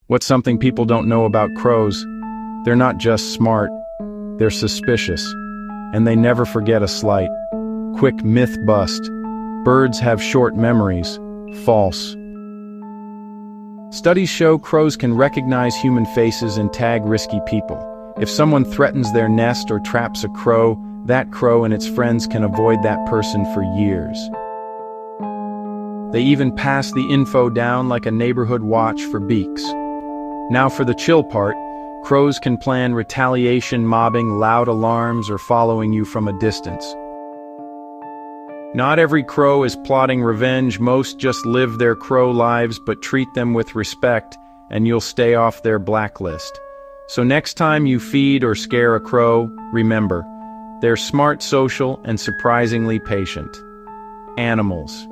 What's something people don't know about crows? They're not just smart, they're suspicious, and they never forget a slight. Quick myth bust. Birds have short memories. False. Studies show crows can recognize human faces and tag risky people. If someone threatens their nest or traps a crow, that crow and its friends can avoid that person for years. They even pass the info down like a neighborhood watch for beaks. Now for the chill part, crows can plan retaliation, mobbing, loud alarms, or following you from a distance. Not every crow is plotting revenge, most just live their crow lives but treat them with respect, and you'll stay off their blacklist. So next time you feed or scare a crow, remember, they're smart, social, and surprisingly patient. Animals.